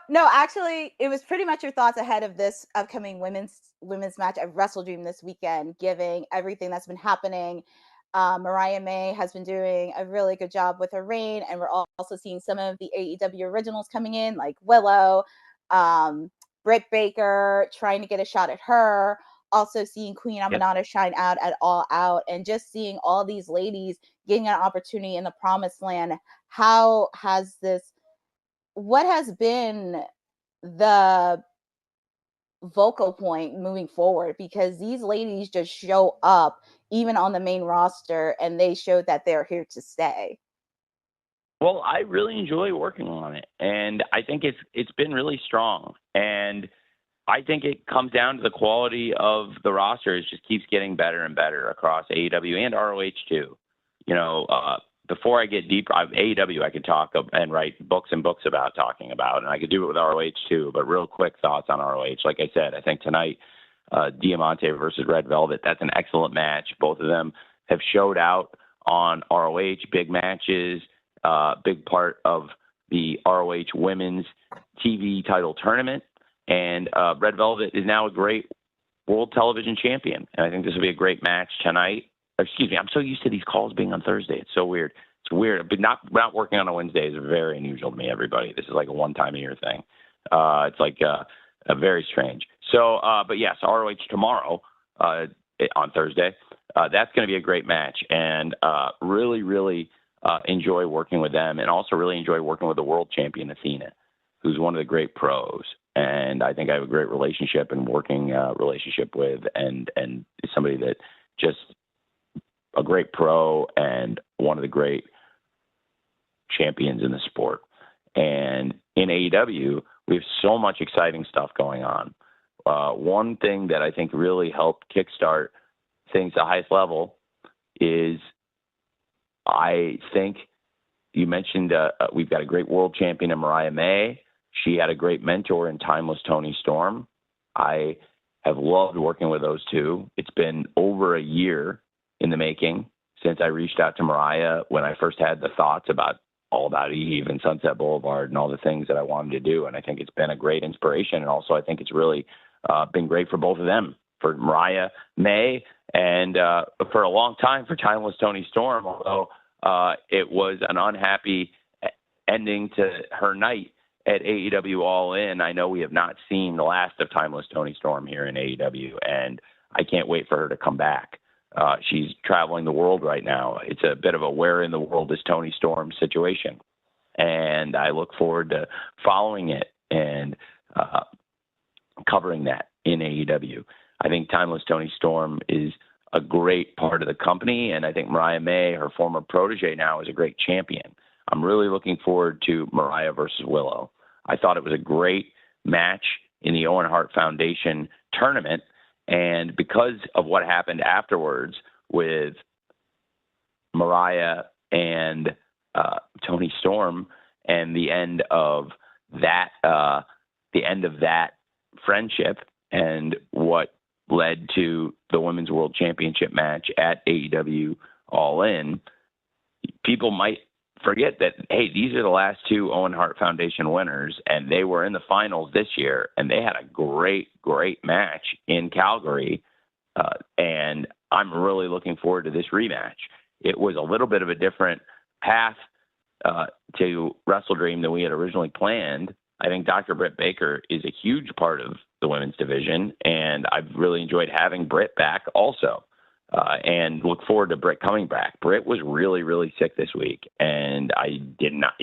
No. Actually, it was pretty much your thoughts ahead of this upcoming women's match at WrestleDream this weekend, giving everything that's been happening. Mariah May has been doing a really good job with her reign, and we're also seeing some of the AEW originals coming in, like Willow, Britt Baker, trying to get a shot at her. Also seeing Queen Aminata shine out at All Out, and just seeing all these ladies getting an opportunity in the promised land. What has been the vocal point moving forward? Because these ladies just show up even on the main roster, and they show that they're here to stay. Well, I really enjoy working on it, and I think it's been really strong. And I think it comes down to the quality of the roster. It just keeps getting better and better across AEW and ROH too. Before I get deep, AEW I could talk and write books and books about talking about, and I could do it with ROH too. But real quick thoughts on ROH. Like I said, I think tonight, Diamante versus Red Velvet, that's an excellent match. Both of them have showed out on ROH, big matches, big part of the ROH women's TV title tournament. And Red Velvet is now a great world television champion. And I think this will be a great match tonight. Excuse me, I'm so used to these calls being on Thursday. It's so weird. It's weird. But not working on a Wednesday is very unusual to me, everybody. This is like a one-time-a-year thing. It's like very strange. So, but yes, ROH tomorrow on Thursday. That's going to be a great match. And really, really enjoy working with them, and also really enjoy working with the world champion, Athena, who's one of the great pros. And I think I have a great relationship and working relationship with, and is somebody that just a great pro and one of the great champions in the sport. And in AEW, we have so much exciting stuff going on. One thing that I think really helped kickstart things at the highest level is, I think you mentioned we've got a great world champion in Mariah May. She had a great mentor in Timeless Tony Storm. I have loved working with those two. It's been over a year in the making since I reached out to Mariah when I first had the thoughts about All About Eve and Sunset Boulevard and all the things that I wanted to do. And I think it's been a great inspiration. And also I think it's really been great for both of them, for Mariah May and for a long time for Timeless Tony Storm, although it was an unhappy ending to her night at AEW All In. I know we have not seen the last of Timeless Tony Storm here in AEW, and I can't wait for her to come back. She's traveling the world right now. It's a bit of a where in the world is Tony Storm situation. And I look forward to following it and covering that in AEW. I think Timeless Tony Storm is a great part of the company, and I think Mariah May, her former protege now, is a great champion. I'm really looking forward to Mariah versus Willow. I thought it was a great match in the Owen Hart Foundation tournament, and because of what happened afterwards with Mariah and Tony Storm and the end of that friendship and what led to the Women's World Championship match at AEW All In, people might forget that, hey, these are the last two Owen Hart Foundation winners, and they were in the finals this year, and they had a great, great match in Calgary, and I'm really looking forward to this rematch. It was a little bit of a different path to WrestleDream than we had originally planned. I think Dr. Britt Baker is a huge part of the women's division, and I've really enjoyed having Britt back also. And look forward to Britt coming back. Britt was really, really sick this week, and I did not,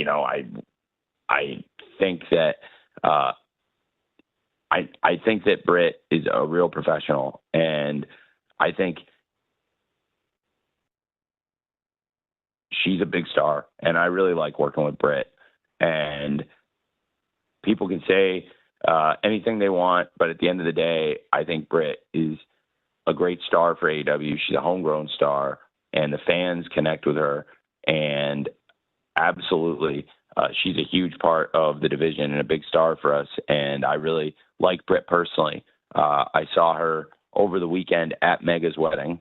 I think that I think that Britt is a real professional, and I think she's a big star, and I really like working with Britt. And people can say anything they want, but at the end of the day, I think Britt is a great star for AEW. She's a homegrown star, and the fans connect with her. And absolutely, she's a huge part of the division and a big star for us. And I really like Britt personally. I saw her over the weekend at Mega's wedding,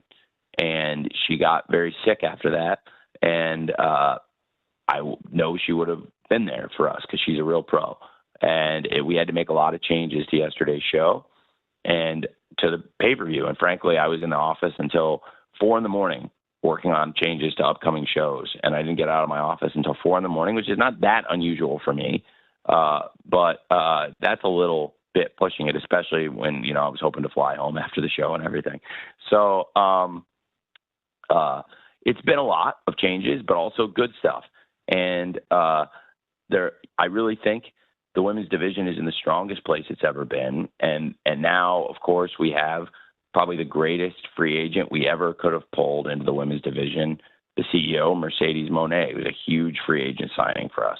and she got very sick after that. And I know she would have been there for us because she's a real pro. And we had to make a lot of changes to yesterday's show and to the pay-per-view. And frankly, I was in the office until 4 a.m. working on changes to upcoming shows. And I didn't get out of my office until 4 a.m, which is not that unusual for me. But that's a little bit pushing it, especially when, I was hoping to fly home after the show and everything. So it's been a lot of changes, but also good stuff. And I really think the women's division is in the strongest place it's ever been. And now, of course, we have probably the greatest free agent we ever could have pulled into the women's division, the CEO, Mercedes Moné. It was a huge free agent signing for us.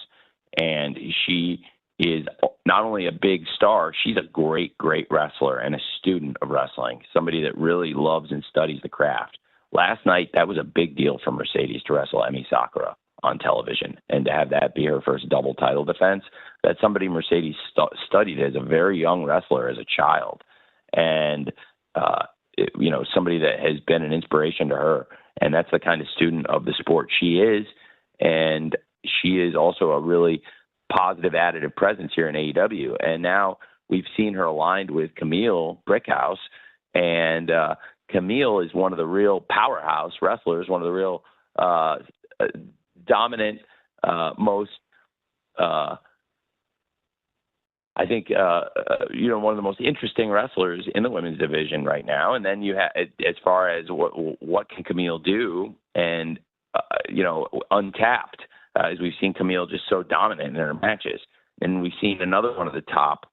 And she is not only a big star, she's a great, great wrestler and a student of wrestling, somebody that really loves and studies the craft. Last night, that was a big deal for Mercedes to wrestle Emi Sakura on television, and to have that be her first double title defense. That's somebody Mercedes studied as a very young wrestler as a child. And, somebody that has been an inspiration to her. And that's the kind of student of the sport she is. And she is also a really positive additive presence here in AEW. And now we've seen her aligned with Camille Brickhouse. And Camille is one of the real powerhouse wrestlers, one of the real dominant, most, I think, one of the most interesting wrestlers in the women's division right now. And then you have, as far as what can Camille do, and untapped, as we've seen Camille just so dominant in her matches. And we've seen another one of the top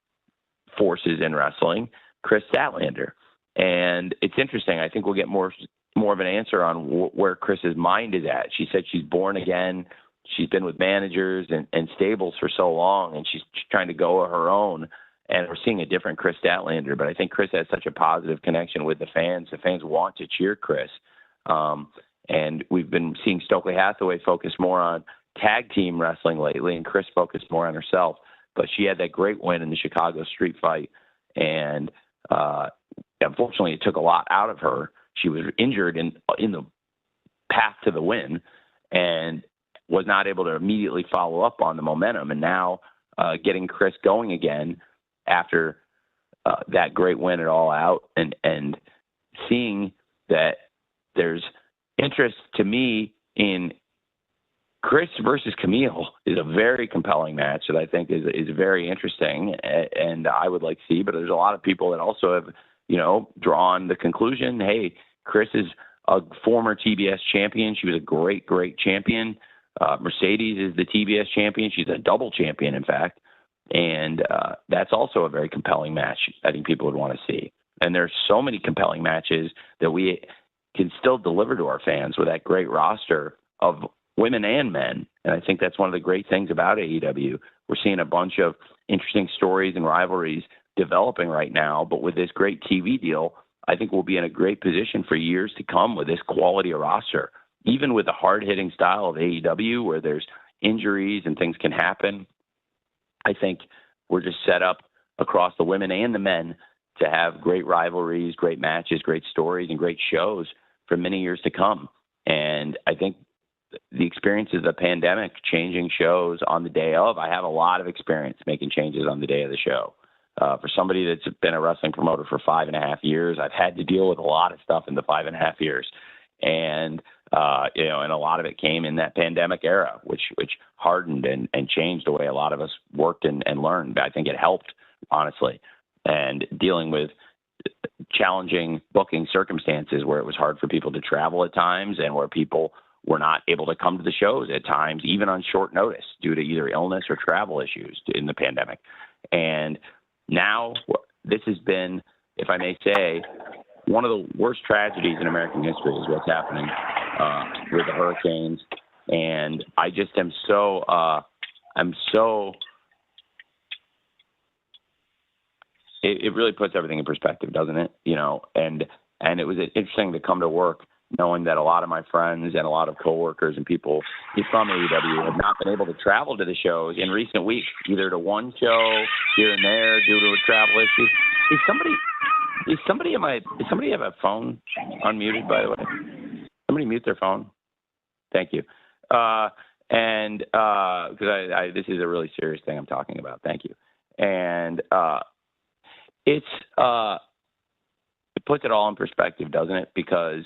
forces in wrestling, Chris Statlander. And it's interesting. I think we'll get more of an answer on where Chris's mind is at. She said she's born again. She's been with managers and stables for so long, and she's trying to go her own. And we're seeing a different Chris Statlander. But I think Chris has such a positive connection with the fans. The fans want to cheer Chris. And we've been seeing Stokely Hathaway focus more on tag team wrestling lately, and Chris focused more on herself. But she had that great win in the Chicago street fight. And unfortunately, it took a lot out of her. She was injured in the path to the win and was not able to immediately follow up on the momentum. And now getting Chris going again after that great win at All Out, and seeing that there's interest to me in Chris versus Camille is a very compelling match that I think is very interesting, and I would like to see. But there's a lot of people that also have, drawn the conclusion, hey, Chris is a former TBS champion. She was a great, great champion. Mercedes is the TBS champion. She's a double champion, in fact. And that's also a very compelling match I think people would want to see. And there's so many compelling matches that we can still deliver to our fans with that great roster of women and men. And I think that's one of the great things about AEW. We're seeing a bunch of interesting stories and rivalries developing right now. But with this great TV deal, I think we'll be in a great position for years to come with this quality of roster. Even with the hard-hitting style of AEW, where there's injuries and things can happen, I think we're just set up across the women and the men to have great rivalries, great matches, great stories, and great shows for many years to come. And I think the experience of the pandemic changing shows on the day of, I have a lot of experience making changes on the day of the show. For somebody that's been a wrestling promoter for 5.5 years, I've had to deal with a lot of stuff in the 5.5 years. And, and a lot of it came in that pandemic era, which hardened and changed the way a lot of us worked and learned. But I think it helped, honestly. And dealing with challenging booking circumstances where it was hard for people to travel at times, and where people were not able to come to the shows at times, even on short notice, due to either illness or travel issues in the pandemic. And now this has been, if I may say, one of the worst tragedies in American history is what's happening with the hurricanes. And I just am it really puts everything in perspective, doesn't it? And it was interesting to come to work knowing that a lot of my friends and a lot of coworkers and people from AEW have not been able to travel to the shows in recent weeks, either to one show here and there due to a travel issue. Does somebody have a phone unmuted, by the way? somebody mute their phone? Thank you. And because this is a really serious thing I'm talking about. Thank you. And it puts it all in perspective, doesn't it? Because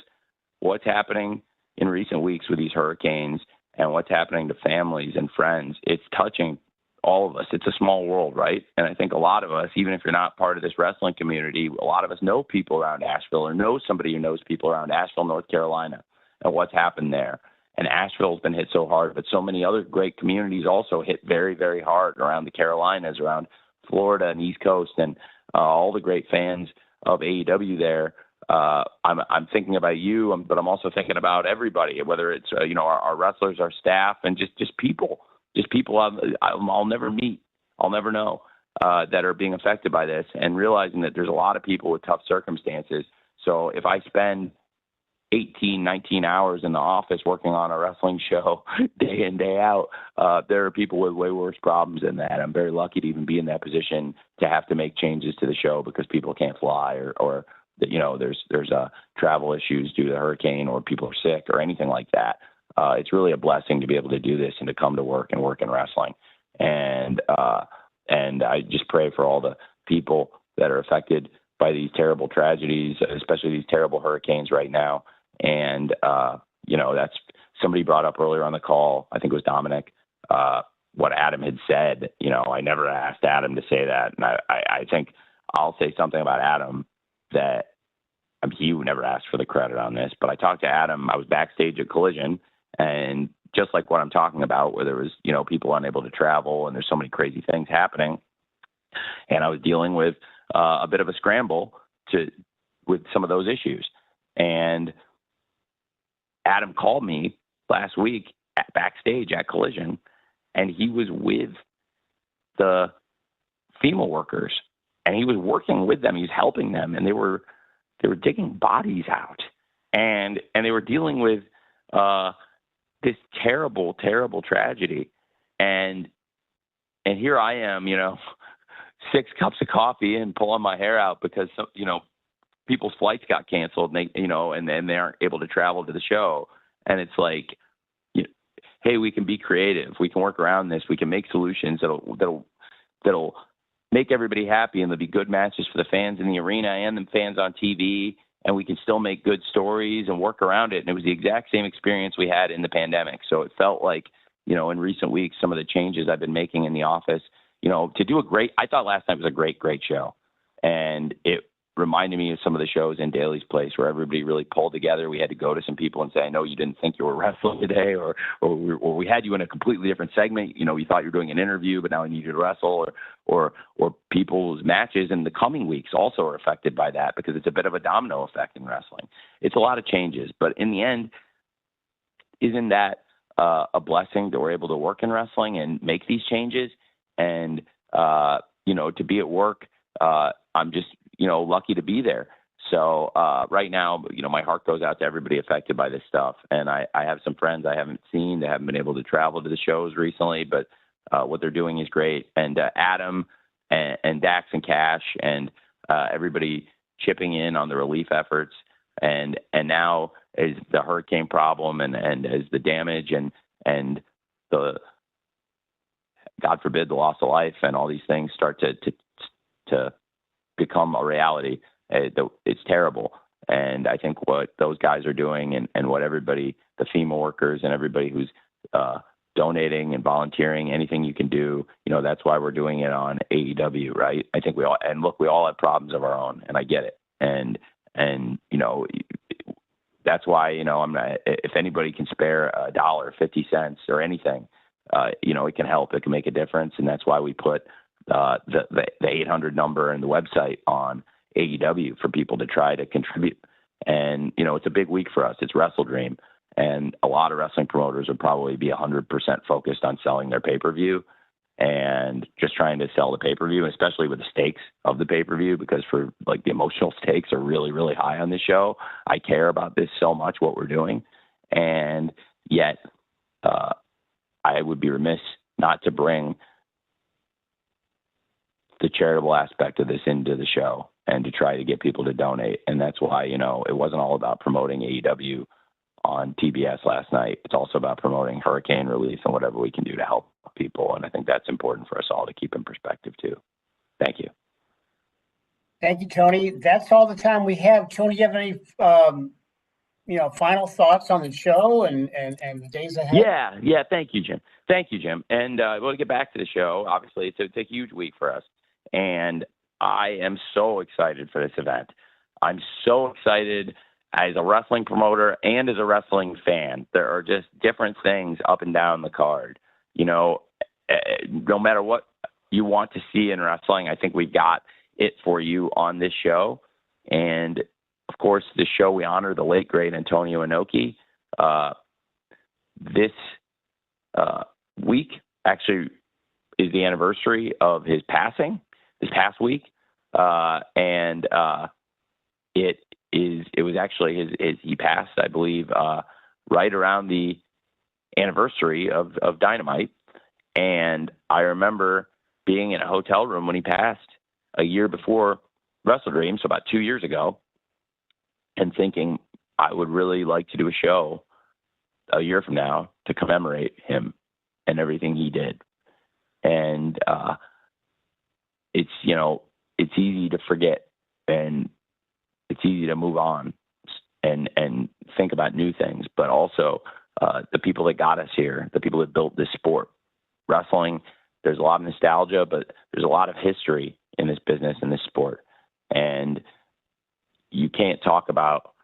what's happening in recent weeks with these hurricanes and what's happening to families and friends, it's touching all of us. It's a small world, right? And I think a lot of us, even if you're not part of this wrestling community, a lot of us know people around Asheville or know somebody who knows people around Asheville, North Carolina, and what's happened there. And Asheville's been hit so hard, but so many other great communities also hit very, very hard around the Carolinas, around Florida and East Coast, and all the great fans of AEW there. I'm thinking about you, but I'm also thinking about everybody, whether it's our wrestlers, our staff, and just people I'll never meet, I'll never know that are being affected by this, and realizing that there's a lot of people with tough circumstances. So if I spend 18, 19 hours in the office working on a wrestling show day in, day out, there are people with way worse problems than that. I'm very lucky to even be in that position to have to make changes to the show because people can't fly or there's travel issues due to the hurricane or people are sick or anything like that. It's really a blessing to be able to do this and to come to work and work in wrestling. And I just pray for all the people that are affected by these terrible tragedies, especially these terrible hurricanes right now. And, that's somebody brought up earlier on the call, I think it was Dominic, what Adam had said. I never asked Adam to say that. And I think I'll say something about Adam that he never asked for the credit on this, but I talked to Adam. I was backstage at Collision, and just like what I'm talking about, where there was, people unable to travel and there's so many crazy things happening. And I was dealing with a bit of a scramble with some of those issues. And Adam called me last week backstage at Collision, and he was with the FEMA workers, and he was working with them. He was helping them, and they were digging bodies out, and they were dealing with this terrible, terrible tragedy. And here I am, 6 cups of coffee and pulling my hair out because people's flights got canceled, and they aren't able to travel to the show. And it's like, hey, we can be creative. We can work around this. We can make solutions that'll make everybody happy, and there'll be good matches for the fans in the arena and the fans on TV. And we can still make good stories and work around it. And it was the exact same experience we had in the pandemic. So it felt like, in recent weeks, some of the changes I've been making in the office, to do I thought last night was a great, great show. And it reminded me of some of the shows in Daly's Place where everybody really pulled together. We had to go to some people and say, I know you didn't think you were wrestling today, or we had you in a completely different segment. We thought you were doing an interview, but now we need you to wrestle, or people's matches in the coming weeks also are affected by that because it's a bit of a domino effect in wrestling. It's a lot of changes, but in the end, isn't that a blessing that we're able to work in wrestling and make these changes? And, to be at work, I'm just, lucky to be there. So right now, my heart goes out to everybody affected by this stuff. And I have some friends I haven't seen that haven't been able to travel to the shows recently, but what they're doing is great. And Adam and Dax and Cash and everybody chipping in on the relief efforts. And now as the hurricane problem and as the damage and the, God forbid, the loss of life and all these things start to become a reality, it's terrible. And I think what those guys are doing and what everybody, the FEMA workers and everybody who's donating and volunteering, anything you can do, that's why we're doing it on AEW, right? I think we all have problems of our own, and I get it. And that's why, I'm not, if anybody can spare $1, 50 cents or anything, it can help, it can make a difference. And that's why we put the 800 number and the website on AEW for people to try to contribute. And, it's a big week for us. It's WrestleDream. And a lot of wrestling promoters would probably be 100% focused on selling their pay-per-view and just trying to sell the pay-per-view, especially with the stakes of the pay-per-view, because for the emotional stakes are really, really high on this show. I care about this so much, what we're doing. And yet I would be remiss not to bring the charitable aspect of this into the show and to try to get people to donate. And that's why, it wasn't all about promoting AEW on TBS last night. It's also about promoting hurricane relief and whatever we can do to help people. And I think that's important for us all to keep in perspective too. Thank you. Thank you, Tony. That's all the time we have. Tony, do you have any, final thoughts on the show and the days ahead? Yeah. Thank you, Jim. And we'll get back to the show. Obviously, it's a huge week for us. And I am so excited for this event. I'm so excited as a wrestling promoter and as a wrestling fan. There are just different things up and down the card. No matter what you want to see in wrestling, I think we've got it for you on this show. And of course, this show, we honor the late, great Antonio Inoki. This week actually is the anniversary of his passing this past week. And it was actually he passed, I believe, right around the anniversary of Dynamite. And I remember being in a hotel room when he passed a year before WrestleDream, so about 2 years ago, and thinking I would really like to do a show a year from now to commemorate him and everything he did. And it's easy to forget, and it's easy to move on and think about new things, but also the people that got us here, the people that built this sport. Wrestling, there's a lot of nostalgia, but there's a lot of history in this business, in this sport. And you can't talk about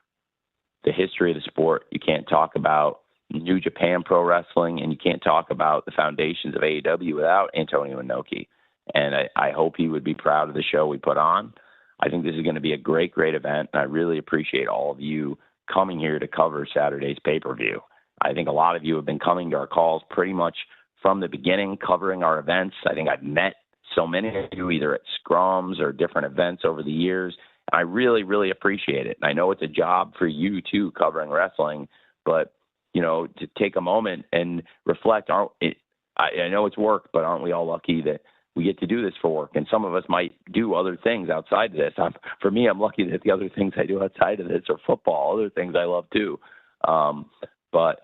the history of the sport. You can't talk about New Japan Pro Wrestling, and you can't talk about the foundations of AEW without Antonio Inoki. And I hope he would be proud of the show we put on. I think this is going to be a great, great event, and I really appreciate all of you coming here to cover Saturday's pay-per-view. I think a lot of you have been coming to our calls pretty much from the beginning, covering our events. I think I've met so many of you either at scrums or different events over the years, and I really, really appreciate it. And I know it's a job for you too, covering wrestling, but to take a moment and reflect. I know it's work, but aren't we all lucky that we get to do this for work? And some of us might do other things outside of this. For me, I'm lucky that the other things I do outside of this are football, other things I love too. But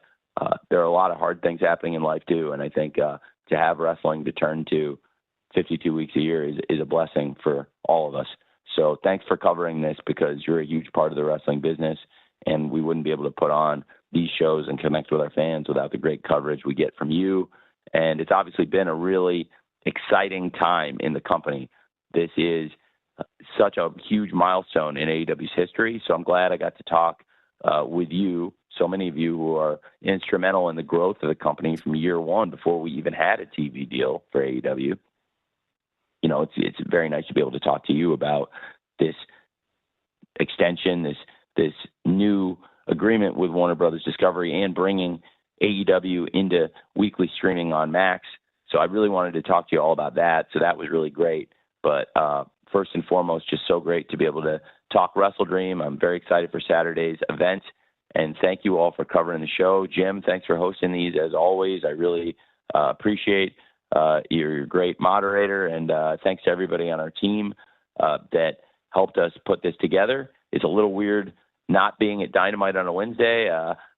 there are a lot of hard things happening in life too. And I think to have wrestling to turn to 52 weeks a year is a blessing for all of us. So thanks for covering this, because you're a huge part of the wrestling business, and we wouldn't be able to put on these shows and connect with our fans without the great coverage we get from you. And it's obviously been a really exciting time in the company. This is such a huge milestone in AEW's history. So I'm glad I got to talk with you, so many of you who are instrumental in the growth of the company from year one, before we even had a TV deal for AEW. It's very nice to be able to talk to you about this extension, this new agreement with Warner Brothers Discovery, and bringing AEW into weekly streaming on Max. So I really wanted to talk to you all about that. So that was really great. But first and foremost, just so great to be able to talk WrestleDream. I'm very excited for Saturday's event. And thank you all for covering the show. Jim, thanks for hosting these as always. I really appreciate you're a great moderator. And thanks to everybody on our team that helped us put this together. It's a little weird not being at Dynamite on a Wednesday,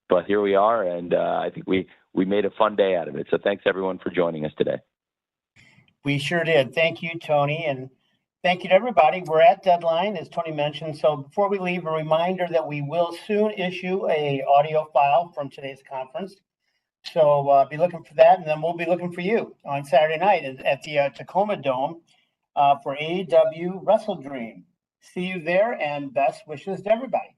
but here we are, and I think we made a fun day out of it. So thanks, everyone, for joining us today. We sure did. Thank you, Tony, and thank you to everybody. We're at deadline, as Tony mentioned. So before we leave, a reminder that we will soon issue a audio file from today's conference. So be looking for that, and then we'll be looking for you on Saturday night at the Tacoma Dome for AEW WrestleDream. See you there, and best wishes to everybody.